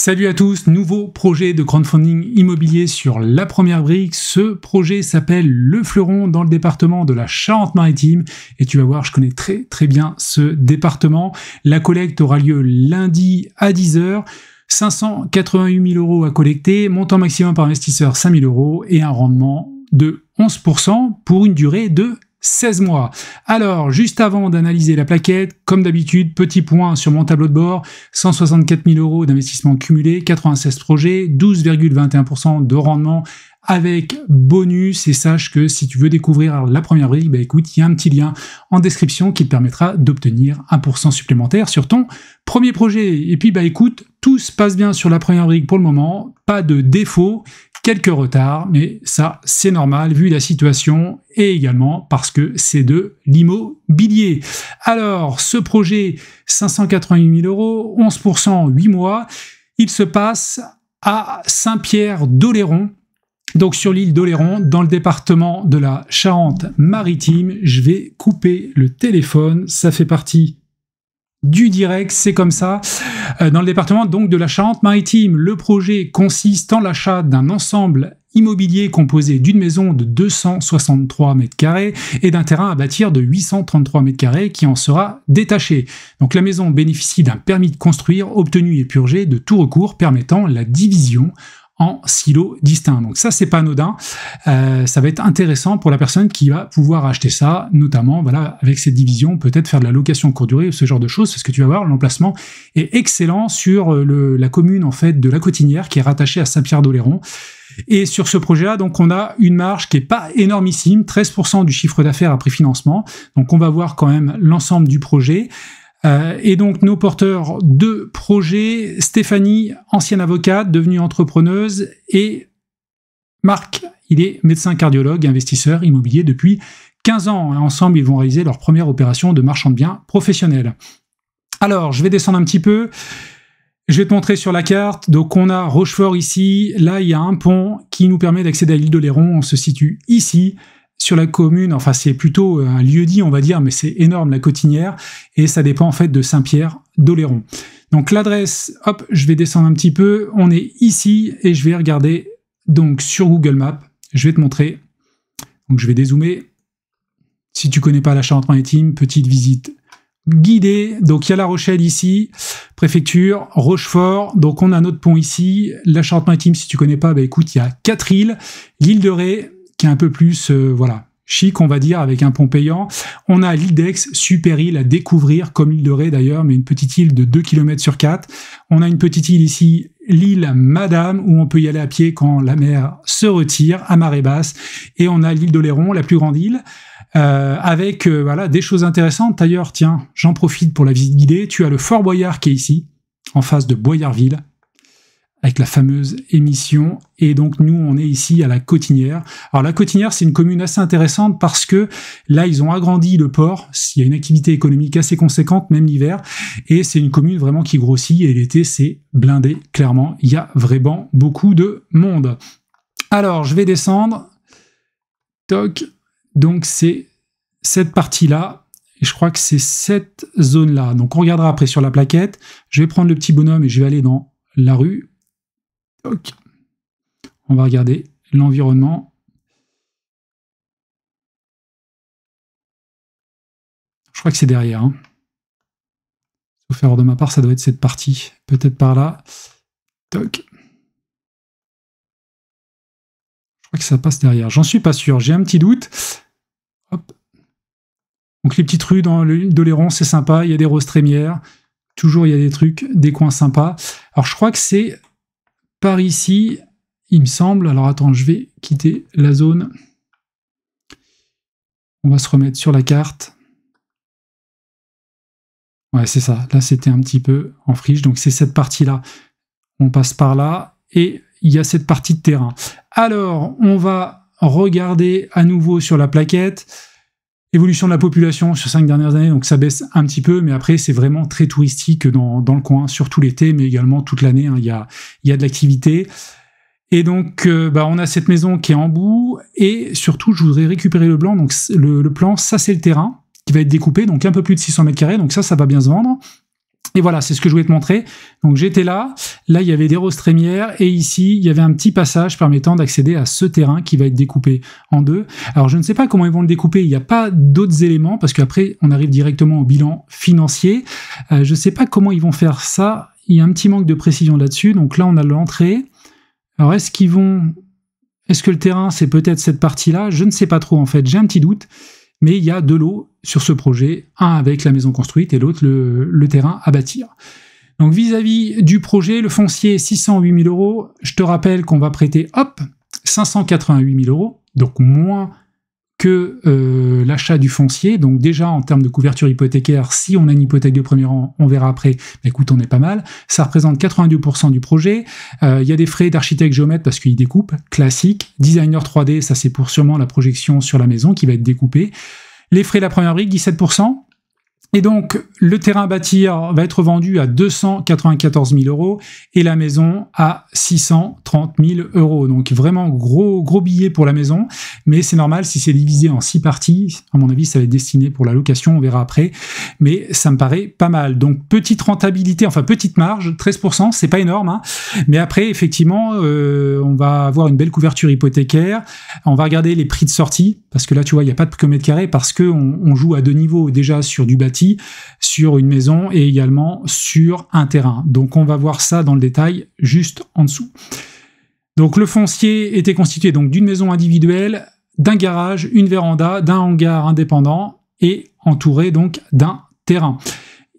Salut à tous, nouveau projet de crowdfunding immobilier sur la première brique. Ce projet s'appelle Le Fleuron dans le département de la Charente-Maritime et tu vas voir, je connais très bien ce département. La collecte aura lieu lundi à 10 h. 588 000 € à collecter, montant maximum par investisseur 5 000 € et un rendement de 11% pour une durée de 16 mois. Alors, juste avant d'analyser la plaquette, comme d'habitude, petit point sur mon tableau de bord, 164 000 € d'investissement cumulé, 96 projets, 12,21% de rendement avec bonus. Et sache que si tu veux découvrir la première brique, bah écoute, il y a un petit lien en description qui te permettra d'obtenir 1% supplémentaire sur ton premier projet. Et puis, bah écoute, tout se passe bien sur la première brique pour le moment, pas de défaut. Quelques retards, mais ça, c'est normal vu la situation et également parce que c'est de l'immobilier. Alors, ce projet, 588 000 €, 11%, 8 mois, il se passe à Saint-Pierre-d'Oléron, donc sur l'île d'Oléron, dans le département de la Charente-Maritime. Je vais couper le téléphone, ça fait partie du direct, c'est comme ça. Dans le département donc de la Charente-Maritime, le projet consiste en l'achat d'un ensemble immobilier composé d'une maison de 263 m² et d'un terrain à bâtir de 833 m² qui en sera détaché. Donc la maison bénéficie d'un permis de construire obtenu et purgé de tout recours permettant la division en silos distincts. Donc ça, c'est pas anodin. Ça va être intéressant pour la personne qui va pouvoir acheter ça, notamment voilà, avec cette division, peut-être faire de la location courte durée ou ce genre de choses, parce que tu vas voir, l'emplacement est excellent sur la commune en fait de la Cotinière, qui est rattachée à Saint-Pierre-d'Oléron. Et sur ce projet-là, donc on a une marge qui est pas énormissime, 13% du chiffre d'affaires après financement. Donc on va voir quand même l'ensemble du projet. Et donc nos porteurs de projet, Stéphanie, ancienne avocate, devenue entrepreneuse, et Marc, il est médecin cardiologue, investisseur immobilier depuis 15 ans. Ensemble, ils vont réaliser leur première opération de marchand de biens professionnel. Alors, je vais descendre un petit peu. Je vais te montrer sur la carte. Donc on a Rochefort ici. Là, il y a un pont qui nous permet d'accéder à l'île d'Oléron. On se situe ici, sur la commune, enfin c'est plutôt un lieu-dit on va dire, mais c'est énorme, la Cotinière, et ça dépend en fait de Saint-Pierre-d'Oléron. Donc l'adresse, hop, je vais descendre un petit peu, on est ici, et je vais regarder donc sur Google Maps, je vais te montrer, donc je vais dézoomer, si tu connais pas la Charente-Maritime, petite visite guidée, donc il y a La Rochelle ici, préfecture, Rochefort, donc on a notre pont ici, la Charente-Maritime, si tu connais pas, bah écoute, il y a 4 îles, l'île de Ré, qui est un peu plus voilà, chic, on va dire, avec un pont payant. On a l'île d'Aix, super île à découvrir, comme l'île de Ré d'ailleurs, mais une petite île de 2 km sur 4. On a une petite île ici, l'île Madame, où on peut y aller à pied quand la mer se retire, à marée basse. Et on a l'île d'Oléron, la plus grande île, avec voilà, des choses intéressantes. D'ailleurs, tiens, j'en profite pour la visite guidée. Tu as le Fort Boyard qui est ici, en face de Boyardville, avec la fameuse émission, et donc nous on est ici à la Cotinière. Alors la Cotinière, c'est une commune assez intéressante parce que là ils ont agrandi le port, il y a une activité économique assez conséquente, même l'hiver, et c'est une commune vraiment qui grossit, et l'été c'est blindé, clairement, il y a vraiment beaucoup de monde. Alors je vais descendre, toc, donc c'est cette partie-là, et je crois que c'est cette zone-là, donc on regardera après sur la plaquette. Je vais prendre le petit bonhomme et je vais aller dans la rue. Okay. On va regarder l'environnement. Je crois que c'est derrière. Hein. Sauf erreur de ma part, ça doit être cette partie. Peut-être par là. Toc. Je crois que ça passe derrière. J'en suis pas sûr. J'ai un petit doute. Hop. Donc les petites rues dans l'île d'Oléron, c'est sympa. Il y a des roses trémières. Toujours, il y a des trucs, des coins sympas. Alors je crois que c'est par ici, il me semble. Alors attends, je vais quitter la zone. On va se remettre sur la carte. Ouais, c'est ça. Là, c'était un petit peu en friche. Donc c'est cette partie-là. On passe par là. Et il y a cette partie de terrain. Alors, on va regarder à nouveau sur la plaquette. Évolution de la population sur 5 dernières années, donc ça baisse un petit peu, mais après c'est vraiment très touristique dans le coin, surtout l'été, mais également toute l'année, hein, il y a de l'activité. Et donc on a cette maison qui est en bout, et surtout je voudrais récupérer le blanc, donc le plan, ça c'est le terrain qui va être découpé, donc un peu plus de 600 m², donc ça va bien se vendre. Et voilà, c'est ce que je voulais te montrer. Donc j'étais là il y avait des roses trémières, et ici, il y avait un petit passage permettant d'accéder à ce terrain qui va être découpé en deux. Alors je ne sais pas comment ils vont le découper, il n'y a pas d'autres éléments, parce qu'après, on arrive directement au bilan financier. Je ne sais pas comment ils vont faire ça, il y a un petit manque de précision là-dessus. Donc là, on a l'entrée. Alors est-ce que le terrain, c'est peut-être cette partie-là? Je ne sais pas trop en fait, j'ai un petit doute. Mais il y a deux lots sur ce projet, un avec la maison construite et l'autre le terrain à bâtir. Donc vis-à-vis du projet, le foncier 608 000 €, je te rappelle qu'on va prêter, 588 000 €, donc moins que l'achat du foncier. Donc déjà en termes de couverture hypothécaire, si on a une hypothèque de premier rang, on verra après, mais écoute, on est pas mal. Ça représente 82% du projet. Il y a des frais d'architecte géomètre parce qu'il découpe, classique. Designer 3D, ça c'est pour sûrement la projection sur la maison qui va être découpée. Les frais de la première brique, 17%. Et donc, le terrain à bâtir va être vendu à 294 000 € et la maison à 630 000 €. Donc, vraiment gros billet pour la maison. Mais c'est normal, si c'est divisé en 6 parties, à mon avis, ça va être destiné pour la location, on verra après. Mais ça me paraît pas mal. Donc, petite rentabilité, enfin, petite marge, 13%, c'est pas énorme, hein. Mais après, effectivement, on va avoir une belle couverture hypothécaire. On va regarder les prix de sortie, parce que là, tu vois, il n'y a pas de prix au mètre carré, parce qu'on joue à deux niveaux, déjà sur du bâti, sur une maison et également sur un terrain. Donc on va voir ça dans le détail juste en dessous. Donc le foncier était constitué donc d'une maison individuelle, d'un garage, une véranda, d'un hangar indépendant et entouré donc d'un terrain.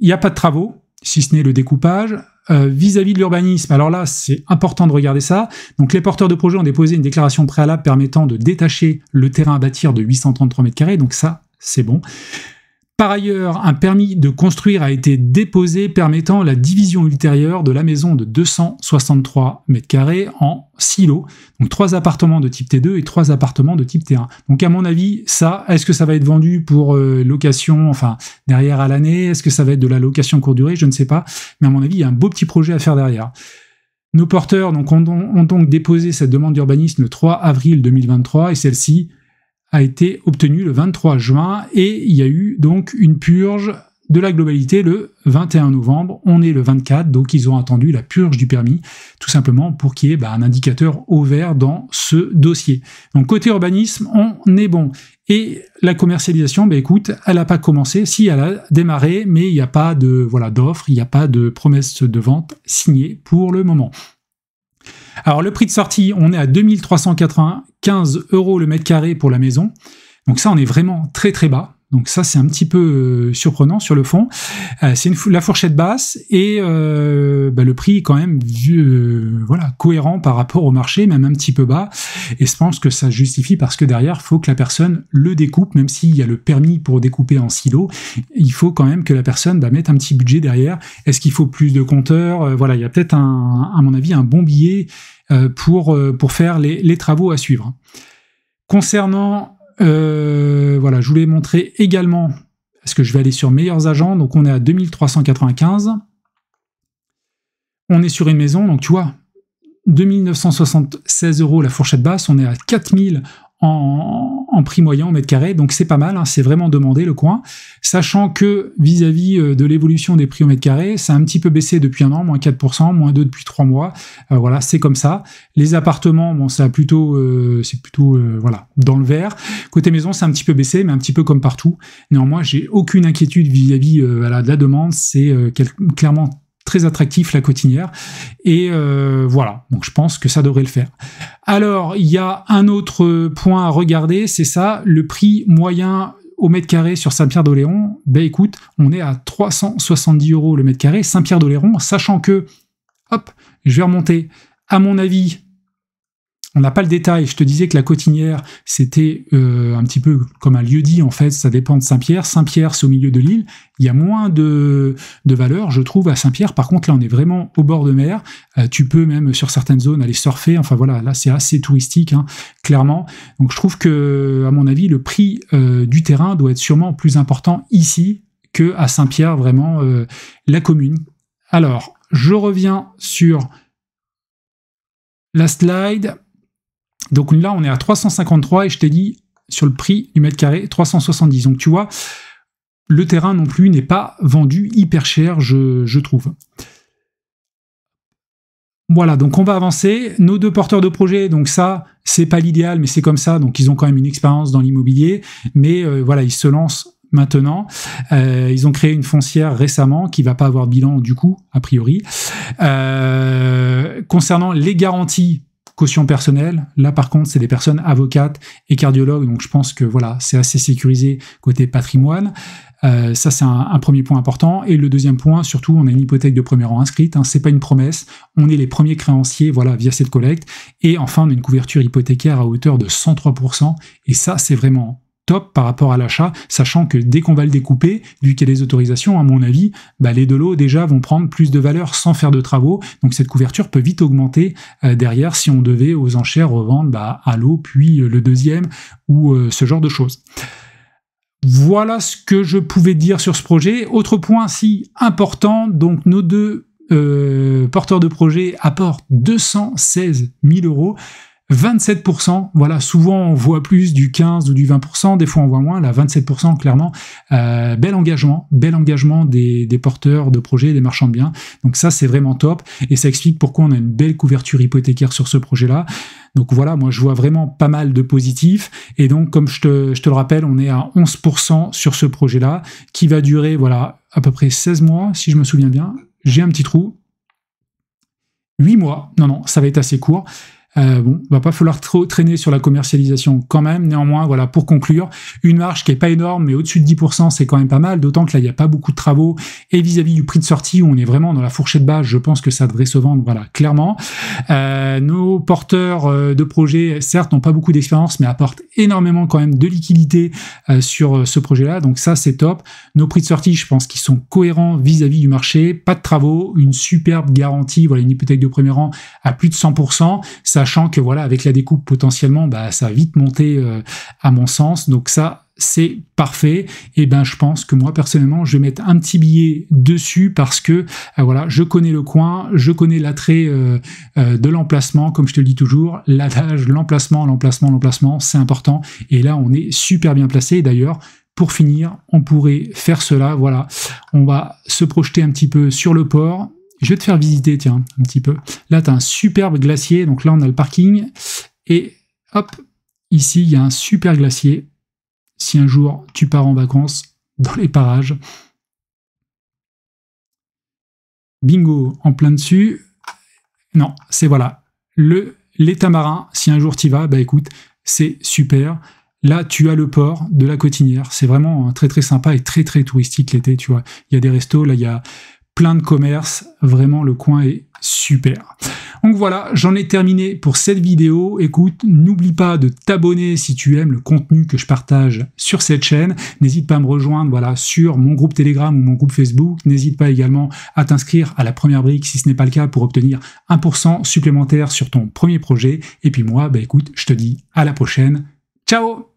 Il n'y a pas de travaux, si ce n'est le découpage. Vis-à-vis de l'urbanisme, alors là c'est important de regarder ça. Donc les porteurs de projet ont déposé une déclaration préalable permettant de détacher le terrain à bâtir de 833 m², donc ça c'est bon. Par ailleurs, un permis de construire a été déposé permettant la division ultérieure de la maison de 263 m² en 6 lots. Donc 3 appartements de type T2 et 3 appartements de type T1. Donc à mon avis, ça, est-ce que ça va être vendu pour location, enfin derrière à l'année? Est-ce que ça va être de la location courte durée? Je ne sais pas. Mais à mon avis, il y a un beau petit projet à faire derrière. Nos porteurs donc, ont donc déposé cette demande d'urbanisme le 3 avril 2023 et celle-ci a été obtenu le 23 juin et il y a eu donc une purge de la globalité le 21 novembre. On est le 24, donc ils ont attendu la purge du permis, tout simplement pour qu'il y ait un indicateur au vert dans ce dossier. Donc côté urbanisme, on est bon. Et la commercialisation, écoute, elle n'a pas commencé, si elle a démarré, mais il n'y a pas de d'offre, il n'y a pas de promesse de vente signée pour le moment. Alors le prix de sortie, on est à 2395 € le mètre carré pour la maison. Donc ça, on est vraiment très très bas. Donc ça, c'est un petit peu surprenant sur le fond. C'est la fourchette basse et le prix est quand même cohérent par rapport au marché, même un petit peu bas. Et je pense que ça justifie parce que derrière, il faut que la personne le découpe, même s'il y a le permis pour découper en silos. Il faut quand même que la personne mette un petit budget derrière. Est-ce qu'il faut plus de compteurs? Voilà, il y a peut-être, à mon avis, un bon billet pour faire les travaux à suivre. Concernant je voulais montrer également, parce que je vais aller sur meilleurs agents, donc on est à 2395. On est sur une maison, donc tu vois, 2976 € la fourchette basse, on est à 4000 en prix moyen au mètre carré, donc c'est pas mal, hein, c'est vraiment demandé le coin, sachant que vis-à-vis de l'évolution des prix au mètre carré, ça a un petit peu baissé depuis un an, moins 4%, moins 2 depuis 3 mois, voilà, c'est comme ça. Les appartements, bon, c'est plutôt dans le vert. Côté maison, c'est un petit peu baissé, mais un petit peu comme partout. Néanmoins, j'ai aucune inquiétude vis-à-vis de la demande, c'est clairement très attractif la Cotinière et voilà, donc je pense que ça devrait le faire. Alors il y a un autre point à regarder, c'est ça, le prix moyen au mètre carré sur Saint-Pierre-d'Oléron. Écoute, on est à 370 € le mètre carré, Saint-Pierre-d'Oléron, sachant que, je vais remonter, à mon avis, on n'a pas le détail, je te disais que la Cotinière, c'était un petit peu comme un lieu-dit, en fait, ça dépend de Saint-Pierre. Saint-Pierre, c'est au milieu de l'île, il y a moins de valeur, je trouve, à Saint-Pierre. Par contre, là, on est vraiment au bord de mer, tu peux même, sur certaines zones, aller surfer, enfin voilà, là, c'est assez touristique, hein, clairement. Donc, je trouve que, à mon avis, le prix du terrain doit être sûrement plus important ici qu'à Saint-Pierre, vraiment, la commune. Alors, je reviens sur la slide. Donc là, on est à 353 et je t'ai dit sur le prix du mètre carré 370. Donc tu vois, le terrain non plus n'est pas vendu hyper cher, je trouve. Voilà, donc on va avancer. Nos 2 porteurs de projet, donc ça, c'est pas l'idéal, mais c'est comme ça, donc ils ont quand même une expérience dans l'immobilier, mais voilà, ils se lancent maintenant. Ils ont créé une foncière récemment qui va pas avoir de bilan du coup, a priori. Concernant les garanties, caution personnelle, là par contre c'est des personnes avocates et cardiologues, donc je pense que voilà, c'est assez sécurisé côté patrimoine. Ça c'est un premier point important. Et le deuxième point, surtout, on a une hypothèque de premier rang inscrite, hein, c'est pas une promesse, on est les premiers créanciers, voilà, via cette collecte. Et enfin on a une couverture hypothécaire à hauteur de 103%, et ça c'est vraiment top par rapport à l'achat, sachant que dès qu'on va le découper, vu qu'il y a des autorisations, à mon avis, les deux lots déjà vont prendre plus de valeur sans faire de travaux, donc cette couverture peut vite augmenter derrière si on devait aux enchères revendre à lot, puis le deuxième, ou ce genre de choses. Voilà ce que je pouvais dire sur ce projet. Autre point si important, donc nos 2 porteurs de projet apportent 216 000 €. 27%, voilà, souvent on voit plus du 15 ou du 20%, des fois on voit moins, là 27% clairement, bel engagement des porteurs de projets, des marchands de biens, donc ça c'est vraiment top, et ça explique pourquoi on a une belle couverture hypothécaire sur ce projet-là. Donc voilà, moi je vois vraiment pas mal de positifs, et donc comme je te le rappelle, on est à 11% sur ce projet-là, qui va durer, voilà, à peu près 16 mois, si je me souviens bien, j'ai un petit trou, 8 mois, non, ça va être assez court. Bon, va pas falloir trop traîner sur la commercialisation quand même. Néanmoins, voilà, pour conclure, une marge qui est pas énorme, mais au-dessus de 10%, c'est quand même pas mal, d'autant que là, il n'y a pas beaucoup de travaux, et vis-à-vis du prix de sortie, où on est vraiment dans la fourchette basse, je pense que ça devrait se vendre, voilà, clairement. Nos porteurs de projets, certes, n'ont pas beaucoup d'expérience, mais apportent énormément quand même de liquidité sur ce projet-là, donc ça, c'est top. Nos prix de sortie, je pense qu'ils sont cohérents vis-à-vis du marché, pas de travaux, une superbe garantie, voilà, une hypothèque de premier rang à plus de 100%, sachant que voilà, avec la découpe potentiellement, ça va vite monter à mon sens, donc ça c'est parfait. Et je pense que moi personnellement je vais mettre un petit billet dessus parce que voilà, je connais le coin, je connais l'attrait de l'emplacement, comme je te le dis toujours, l'adage, l'emplacement, c'est important, et là on est super bien placé. D'ailleurs, pour finir, on pourrait faire cela, voilà, on va se projeter un petit peu sur le port. Je vais te faire visiter, tiens, un petit peu. Là, tu as un superbe glacier, donc là, on a le parking, et hop, ici, il y a un super glacier. Si un jour, tu pars en vacances dans les parages, bingo, en plein dessus. Non, c'est voilà, l'état marin, si un jour tu y vas, écoute, c'est super. Là, tu as le port de la Cotinière, c'est vraiment très très sympa et très très touristique l'été, tu vois. Il y a des restos, là, il y a plein de commerces, vraiment le coin est super. Donc voilà, j'en ai terminé pour cette vidéo. Écoute, n'oublie pas de t'abonner si tu aimes le contenu que je partage sur cette chaîne. N'hésite pas à me rejoindre, voilà, sur mon groupe Telegram ou mon groupe Facebook. N'hésite pas également à t'inscrire à la première brique si ce n'est pas le cas pour obtenir 1% supplémentaire sur ton premier projet. Et puis moi, écoute, je te dis à la prochaine. Ciao!